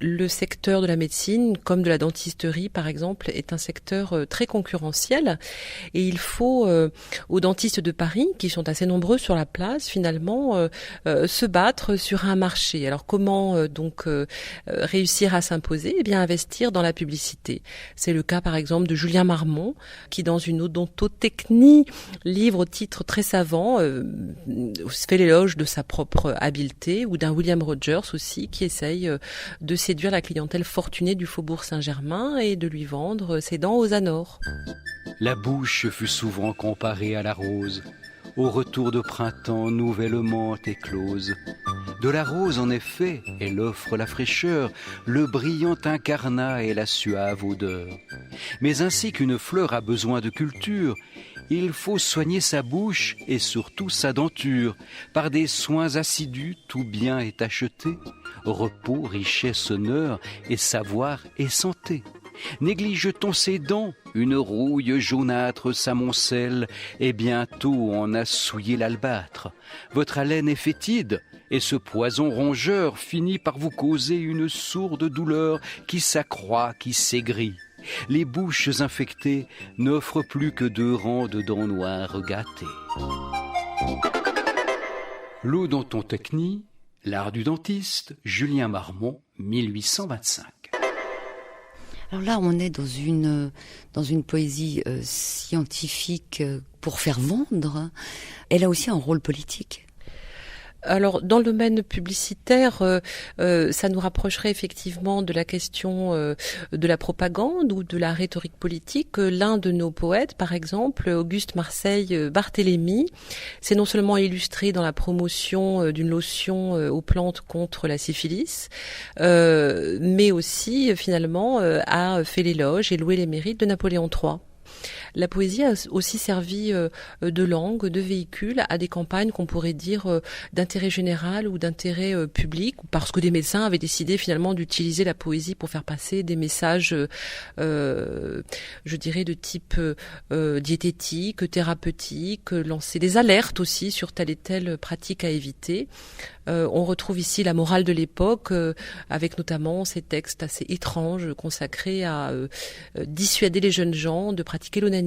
Le secteur de la médecine, comme de la dentisterie par exemple, est un secteur très concurrentiel et il faut aux dentistes de Paris, qui sont assez nombreux sur la place, finalement se battre sur un marché. Alors comment réussir à s'imposer ? Eh bien investir dans la publicité. C'est le cas par exemple de Julien Marmont qui dans une odontotechnie, livre au titre très savant, fait l'éloge de sa propre habileté, ou d'un William Rogers aussi qui essaye de séduire la clientèle fortunée du faubourg Saint-Germain et de lui vendre ses dents aux anors. La bouche fut souvent comparée à la rose, au retour de printemps nouvellement éclose. De la rose, en effet, elle offre la fraîcheur, le brillant incarnat et la suave odeur. Mais ainsi qu'une fleur a besoin de culture, il faut soigner sa bouche et surtout sa denture. Par des soins assidus, tout bien est acheté. Repos, richesse, honneur et savoir et santé. Néglige-t-on ses dents, une rouille jaunâtre s'amoncelle, et bientôt on a souillé l'albâtre. Votre haleine est fétide, Et ce poison rongeur finit par vous causer une sourde douleur qui s'accroît, qui s'aigrit. Les bouches infectées n'offrent plus que 2 rangs de dents noires gâtées. L'odontotechnie, l'art du dentiste, Julien Marmont, 1825. Alors là, on est dans une poésie scientifique pour faire vendre. Elle a aussi un rôle politique. Alors, dans le domaine publicitaire, ça nous rapprocherait effectivement de la question de la propagande ou de la rhétorique politique. L'un de nos poètes, par exemple, Auguste Marseille Barthélemy, s'est non seulement illustré dans la promotion d'une lotion aux plantes contre la syphilis, mais aussi, finalement, a fait l'éloge et loué les mérites de Napoléon III. La poésie a aussi servi de langue, de véhicule à des campagnes qu'on pourrait dire d'intérêt général ou d'intérêt public, parce que des médecins avaient décidé finalement d'utiliser la poésie pour faire passer des messages, je dirais, de type diététique, thérapeutique, lancer des alertes aussi sur telle et telle pratique à éviter. On retrouve ici la morale de l'époque, avec notamment ces textes assez étranges consacrés à dissuader les jeunes gens de pratiquer l'onanisme.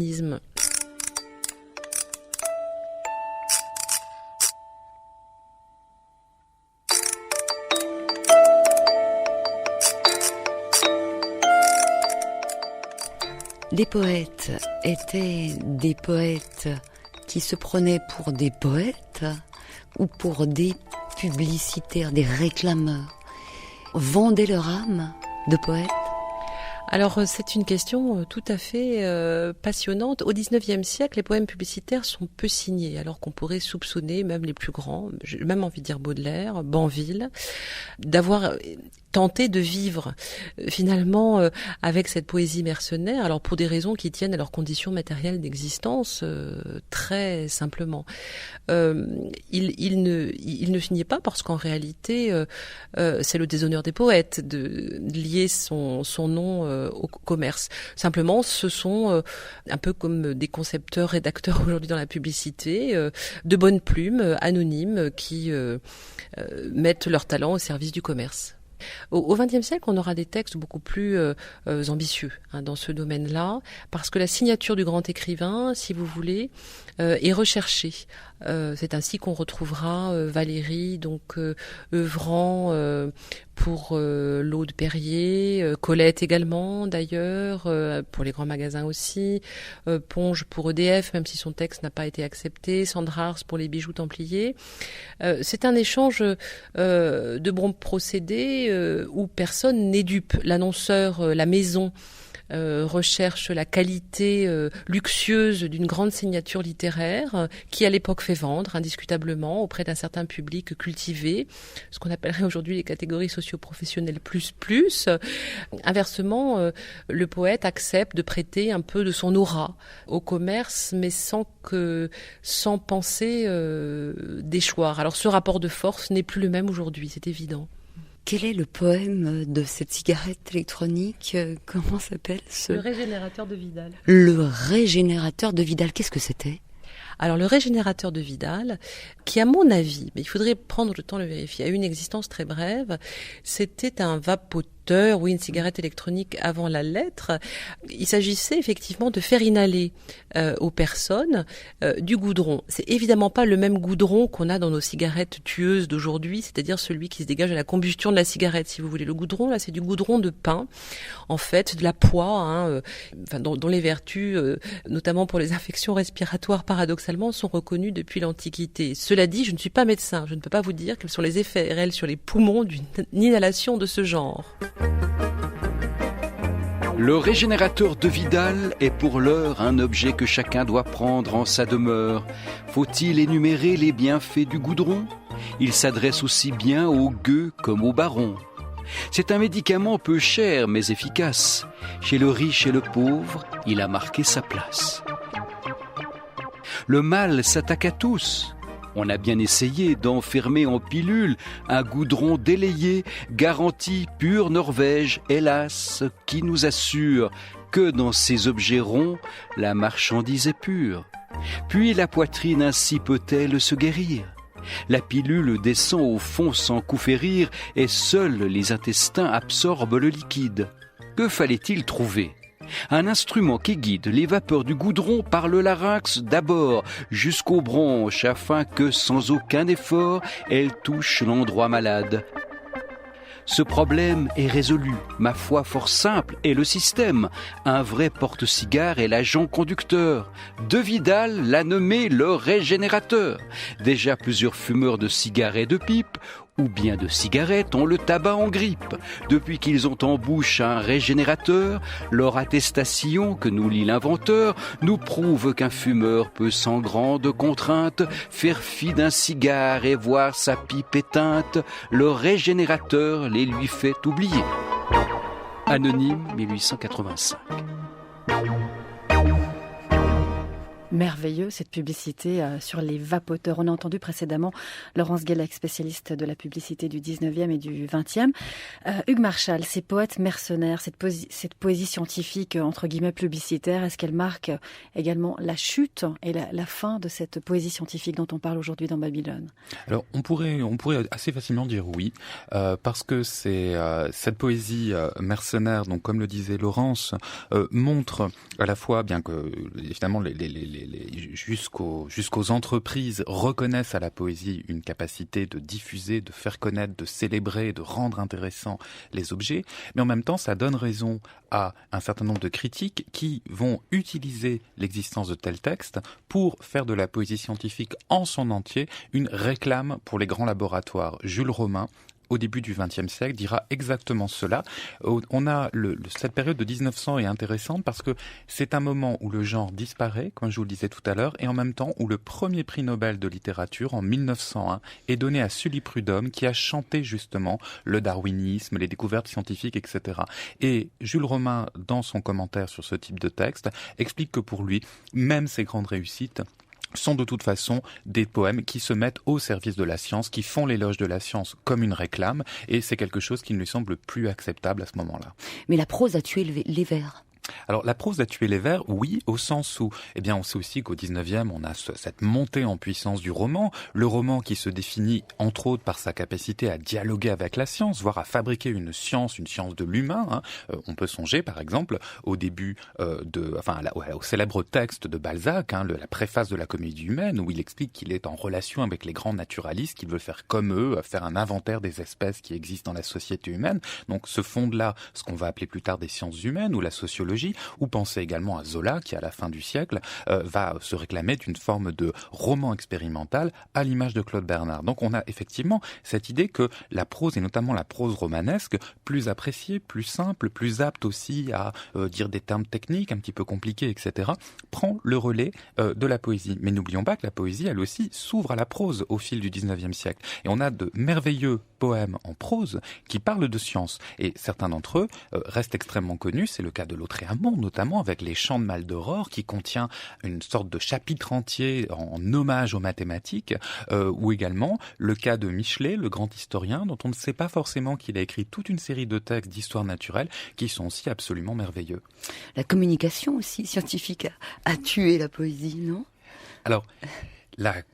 Les poètes étaient des poètes qui se prenaient pour des poètes ou pour des publicitaires, des réclameurs, vendaient leur âme de poète. Alors c'est une question tout à fait passionnante. Au XIXe siècle, les poèmes publicitaires sont peu signés, alors qu'on pourrait soupçonner même les plus grands, j'ai même envie de dire Baudelaire, Banville, d'avoir tenté de vivre finalement avec cette poésie mercenaire, alors pour des raisons qui tiennent à leurs conditions matérielles d'existence, très simplement. Il ne signait pas parce qu'en réalité c'est le déshonneur des poètes de lier son nom au commerce. Simplement, ce sont un peu comme des concepteurs, rédacteurs aujourd'hui dans la publicité, de bonnes plumes, anonymes, qui mettent leur talent au service du commerce. Au XXe siècle, on aura des textes beaucoup plus ambitieux dans ce domaine-là, parce que la signature du grand écrivain, si vous voulez, est recherchée. C'est ainsi qu'on retrouvera Valérie, donc œuvrant pour l'eau de Perrier, Colette également d'ailleurs, pour les grands magasins aussi, Ponge pour EDF, même si son texte n'a pas été accepté, Sandrars pour les bijoux templiers. C'est un échange de bons procédés où personne n'est dupe. L'annonceur, la maison, recherche la qualité luxueuse d'une grande signature littéraire qui à l'époque fait vendre indiscutablement auprès d'un certain public cultivé, ce qu'on appellerait aujourd'hui les catégories socio-professionnelles plus. Inversement, le poète accepte de prêter un peu de son aura au commerce, mais sans penser déchoir. Alors ce rapport de force n'est plus le même aujourd'hui, c'est évident. Quel est le poème de cette cigarette électronique? Comment s'appelle Le régénérateur de Vidal. Le régénérateur de Vidal, qu'est-ce que c'était? Alors le régénérateur de Vidal, qui à mon avis, mais il faudrait prendre le temps de le vérifier, a eu une existence très brève, c'était un vapoteur, oui, une cigarette électronique avant la lettre. Il s'agissait effectivement de faire inhaler aux personnes du goudron. C'est évidemment pas le même goudron qu'on a dans nos cigarettes tueuses d'aujourd'hui, c'est-à-dire celui qui se dégage à la combustion de la cigarette, si vous voulez. Le goudron, là, c'est du goudron de pin, en fait, de la poix, dont les vertus, notamment pour les infections respiratoires, paradoxalement, sont reconnues depuis l'Antiquité. Cela dit, je ne suis pas médecin, je ne peux pas vous dire quels sont les effets réels sur les poumons d'une inhalation de ce genre. Le régénérateur de Vidal est pour l'heure un objet que chacun doit prendre en sa demeure. Faut-il énumérer les bienfaits du goudron? Il s'adresse aussi bien aux gueux comme aux barons. C'est un médicament peu cher mais efficace. Chez le riche et le pauvre, il a marqué sa place. Le mal s'attaque à tous. On a bien essayé d'enfermer en pilule un goudron délayé, garantie pure Norvège, hélas, qui nous assure que dans ces objets ronds, la marchandise est pure. Puis la poitrine ainsi peut-elle se guérir? La pilule descend au fond sans coup férir et seuls les intestins absorbent le liquide. Que fallait-il trouver ? Un instrument qui guide les vapeurs du goudron par le larynx d'abord jusqu'aux bronches afin que sans aucun effort, elles touchent l'endroit malade. Ce problème est résolu, ma foi fort simple est le système. Un vrai porte-cigare est l'agent conducteur. De Vidal l'a nommé le régénérateur. Déjà plusieurs fumeurs de cigares et de pipes ou bien de cigarettes ont le tabac en grippe. Depuis qu'ils ont en bouche un régénérateur, leur attestation, que nous lit l'inventeur, nous prouve qu'un fumeur peut sans grande contrainte faire fi d'un cigare et voir sa pipe éteinte. Le régénérateur les lui fait oublier. Anonyme, 1885. Merveilleux cette publicité sur les vapoteurs. On a entendu précédemment Laurence Guélec, spécialiste de la publicité du 19e et du 20e. Hugues Marchal, ces poètes mercenaires, cette poésie scientifique entre guillemets publicitaire, est-ce qu'elle marque également la chute et la fin de cette poésie scientifique dont on parle aujourd'hui dans Babylone ? Alors on pourrait assez facilement dire oui, parce que cette poésie mercenaire, donc comme le disait Laurence, montre à la fois, bien que évidemment jusqu'aux entreprises reconnaissent à la poésie une capacité de diffuser, de faire connaître, de célébrer, de rendre intéressants les objets, mais en même temps ça donne raison à un certain nombre de critiques qui vont utiliser l'existence de tels textes pour faire de la poésie scientifique en son entier une réclame pour les grands laboratoires. Jules Romain, au début du XXe siècle, dira exactement cela. On a cette période de 1900 est intéressante parce que c'est un moment où le genre disparaît, comme je vous le disais tout à l'heure, et en même temps où le premier prix Nobel de littérature, en 1901, est donné à Sully Prudhomme, qui a chanté justement le darwinisme, les découvertes scientifiques, etc. Et Jules Romain, dans son commentaire sur ce type de texte, explique que pour lui, même ces grandes réussites sont de toute façon des poèmes qui se mettent au service de la science, qui font l'éloge de la science comme une réclame, et c'est quelque chose qui ne lui semble plus acceptable à ce moment-là. Mais la prose a tué les vers. Alors la prose a tué les vers, oui, au sens où, on sait aussi qu'au 19e, on a cette montée en puissance du roman, le roman qui se définit entre autres par sa capacité à dialoguer avec la science, voire à fabriquer une science de l'humain. On peut songer par exemple au début au célèbre texte de Balzac, la préface de la Comédie humaine, où il explique qu'il est en relation avec les grands naturalistes, qu'il veut faire comme eux, faire un inventaire des espèces qui existent dans la société humaine. Donc ce fonde-là, ce qu'on va appeler plus tard des sciences humaines ou la sociologie, ou pensez également à Zola qui à la fin du siècle va se réclamer d'une forme de roman expérimental à l'image de Claude Bernard. Donc on a effectivement cette idée que la prose, et notamment la prose romanesque, plus appréciée, plus simple, plus apte aussi à dire des termes techniques un petit peu compliqués, etc., prend le relais de la poésie. Mais n'oublions pas que la poésie, elle aussi, s'ouvre à la prose au fil du 19e siècle. Et on a de merveilleux poèmes en prose qui parlent de science. Et certains d'entre eux restent extrêmement connus. C'est le cas de Lautréamont, notamment avec les Chants de Maldoror, qui contient une sorte de chapitre entier en hommage aux mathématiques, ou également le cas de Michelet, le grand historien, dont on ne sait pas forcément qu'il a écrit toute une série de textes d'histoire naturelle qui sont aussi absolument merveilleux. La communication aussi scientifique a tué la poésie, non ? Alors,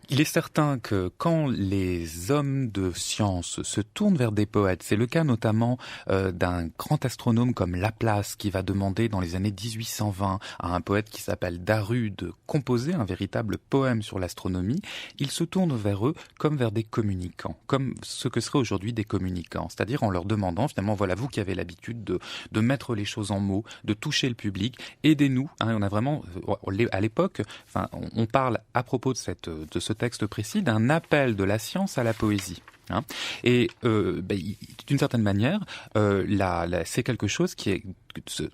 il est certain que quand les hommes de science se tournent vers des poètes, c'est le cas notamment d'un grand astronome comme Laplace qui va demander dans les années 1820 à un poète qui s'appelle Daru de composer un véritable poème sur l'astronomie, ils se tournent vers eux comme vers des communicants, comme ce que seraient aujourd'hui des communicants, c'est-à-dire en leur demandant finalement, voilà, vous qui avez l'habitude de mettre les choses en mots, de toucher le public, aidez-nous. On a vraiment, à l'époque, on parle à propos de ce texte précis d'un appel de la science à la poésie. Et d'une certaine manière, c'est quelque chose qui est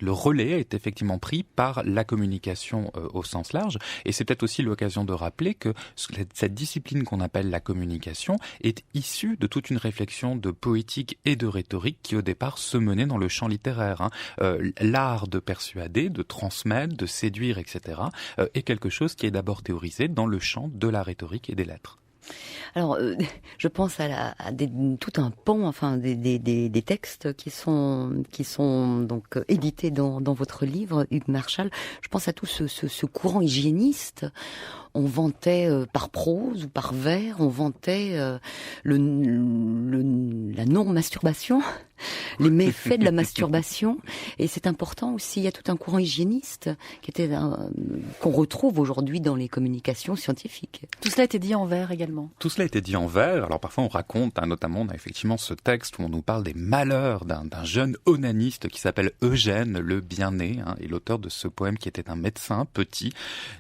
le relais est effectivement pris par la communication au sens large, et c'est peut-être aussi l'occasion de rappeler que cette discipline qu'on appelle la communication est issue de toute une réflexion de poétique et de rhétorique qui au départ se menait dans le champ littéraire. L'art de persuader, de transmettre, de séduire, etc. Est quelque chose qui est d'abord théorisé dans le champ de la rhétorique et des lettres. Alors, je pense tout un pan, enfin des textes qui sont donc édités dans votre livre, Hugues Marchal. Je pense à tout ce courant hygiéniste. On vantait par prose ou par vers, on vantait la non-masturbation, les méfaits de la masturbation. Et c'est important aussi, il y a tout un courant hygiéniste qu'on retrouve aujourd'hui dans les communications scientifiques. Tout cela a été dit en vers également. Tout cela a été dit en vers. Alors parfois on raconte, notamment on a effectivement ce texte où on nous parle des malheurs d'un jeune onaniste qui s'appelle Eugène le Bien-Né, et l'auteur de ce poème, qui était un médecin petit,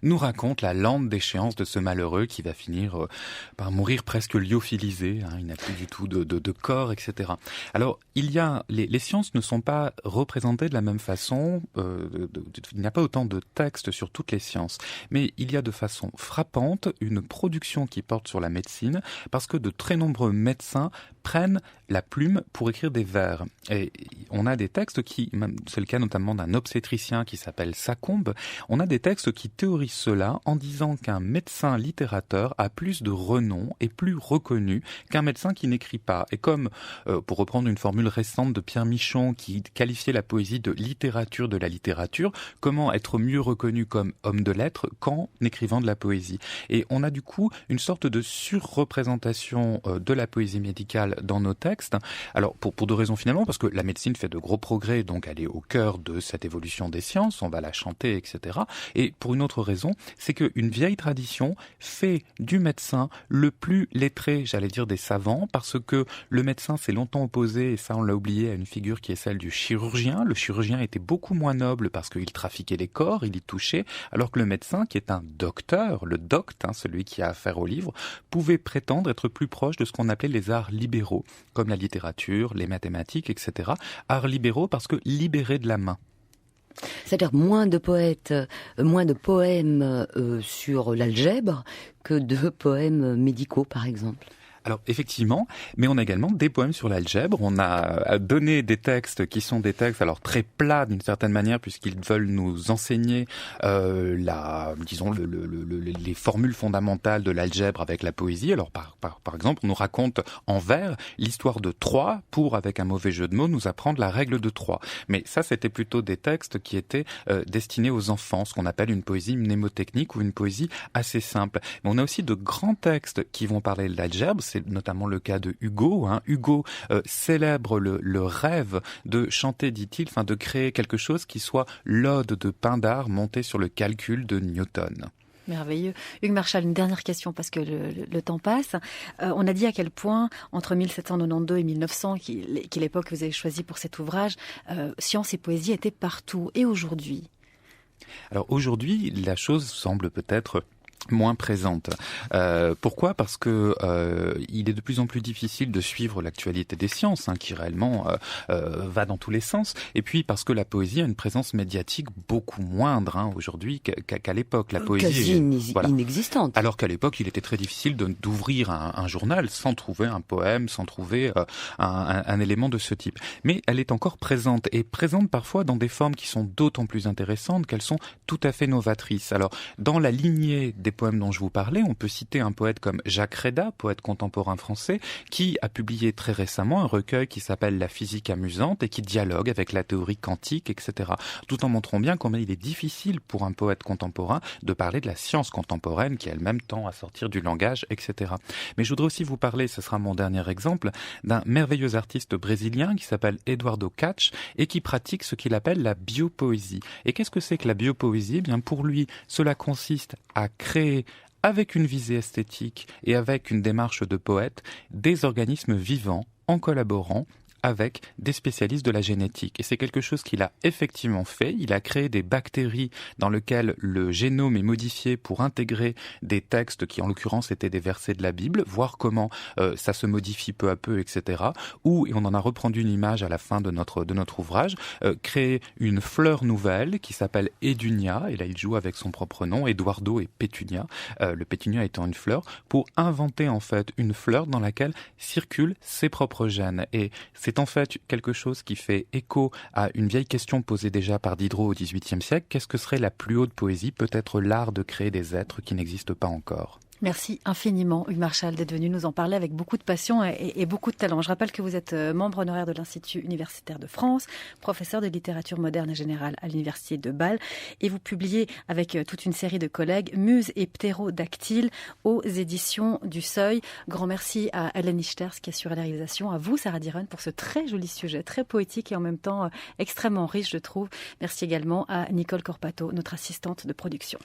nous raconte la lente déchéance de ce malheureux qui va finir par mourir presque lyophilisé. Il n'a plus du tout de corps, etc. Alors il y a les sciences ne sont pas représentées de la même façon. Il n'y a pas autant de textes sur toutes les sciences, mais il y a de façon frappante une production qui porte sur la médecine, parce que de très nombreux médecins prennent la plume pour écrire des vers. Et on a des textes c'est le cas notamment d'un obstétricien qui s'appelle Sacombe, on a des textes qui théorisent cela en disant qu'un médecin littérateur a plus de renom et plus reconnu qu'un médecin qui n'écrit pas. Et comme, pour reprendre une formule récente de Pierre Michon qui qualifiait la poésie de littérature de la littérature, comment être mieux reconnu comme homme de lettres qu'en écrivant de la poésie? Et on a du coup une sorte de surreprésentation de la poésie médicale dans nos textes. Alors pour deux raisons finalement, parce que la médecine fait de gros progrès, donc elle est au cœur de cette évolution des sciences, on va la chanter, etc. Et pour une autre raison, c'est qu'une vieille tradition fait du médecin le plus lettré, j'allais dire, des savants, parce que le médecin s'est longtemps opposé, et ça on l'a oublié, à une figure qui est celle du chirurgien. Le chirurgien était beaucoup moins noble parce qu'il trafiquait les corps, il y touchait, alors que le médecin, qui est un docteur, le docte, celui qui a affaire au livre, pouvait prétendre être plus proche de ce qu'on appelait les arts libéraux, comme la littérature, les mathématiques, etc. Arts libéraux parce que libérés de la main. C'est-à-dire moins de poèmes sur l'algèbre que de poèmes médicaux, par exemple. Alors effectivement, mais on a également des poèmes sur l'algèbre. On a donné des textes qui sont des textes alors très plats d'une certaine manière, puisqu'ils veulent nous enseigner les formules fondamentales de l'algèbre avec la poésie. Alors par exemple, on nous raconte en vers l'histoire de Troie pour, avec un mauvais jeu de mots, nous apprendre la règle de Troie. Mais ça, c'était plutôt des textes qui étaient destinés aux enfants, ce qu'on appelle une poésie mnémotechnique ou une poésie assez simple. Mais on a aussi de grands textes qui vont parler de l'algèbre. C'est notamment le cas de Hugo. Hugo célèbre le rêve de chanter, dit-il, de créer quelque chose qui soit l'ode de Pindare montée sur le calcul de Newton. Merveilleux. Hugues Marchal, une dernière question parce que le temps passe. On a dit à quel point, entre 1792 et 1900, qui est l'époque que vous avez choisie pour cet ouvrage, science et poésie étaient partout. Et aujourd'hui ? Alors aujourd'hui, la chose semble peut-être moins présente. Pourquoi ? Parce que il est de plus en plus difficile de suivre l'actualité des sciences, qui réellement va dans tous les sens. Et puis parce que la poésie a une présence médiatique beaucoup moindre aujourd'hui qu'à l'époque. La poésie quasi inexistante. Alors qu'à l'époque, il était très difficile d'ouvrir un journal sans trouver un poème, sans trouver un élément de ce type. Mais elle est encore présente, et présente parfois dans des formes qui sont d'autant plus intéressantes qu'elles sont tout à fait novatrices. Alors, dans la lignée des poèmes dont je vous parlais, on peut citer un poète comme Jacques Réda, poète contemporain français, qui a publié très récemment un recueil qui s'appelle La physique amusante et qui dialogue avec la théorie quantique, etc. Tout en montrant bien combien il est difficile pour un poète contemporain de parler de la science contemporaine qui elle-même tend à sortir du langage, etc. Mais je voudrais aussi vous parler, ce sera mon dernier exemple, d'un merveilleux artiste brésilien qui s'appelle Eduardo Katch et qui pratique ce qu'il appelle la biopoésie. Et qu'est-ce que c'est que la biopoésie ? Eh bien, pour lui, cela consiste à créer avec une visée esthétique et avec une démarche de poète, des organismes vivants en collaborant avec des spécialistes de la génétique. Et c'est quelque chose qu'il a effectivement fait. Il a créé des bactéries dans lesquelles le génome est modifié pour intégrer des textes qui, en l'occurrence, étaient des versets de la Bible, voir comment ça se modifie peu à peu, etc. Ou, et on en a reprendre une image à la fin de notre ouvrage, créer une fleur nouvelle qui s'appelle Edunia, et là il joue avec son propre nom, Eduardo et Pétunia, le pétunia étant une fleur, pour inventer en fait une fleur dans laquelle circulent ses propres gènes. Et c'est en fait quelque chose qui fait écho à une vieille question posée déjà par Diderot au XVIIIe siècle. Qu'est-ce que serait la plus haute poésie ? Peut-être l'art de créer des êtres qui n'existent pas encore. Merci infiniment, Hugues Marchal, d'être venu nous en parler avec beaucoup de passion et beaucoup de talent. Je rappelle que vous êtes membre honoraire de l'Institut universitaire de France, professeur de littérature moderne et générale à l'Université de Bâle, et vous publiez avec toute une série de collègues Muse et Ptérodactyle aux éditions du Seuil. Grand merci à Hélène Ichters qui assure la réalisation, à vous Sarah Diron pour ce très joli sujet, très poétique et en même temps extrêmement riche, je trouve. Merci également à Nicole Corpato, notre assistante de production.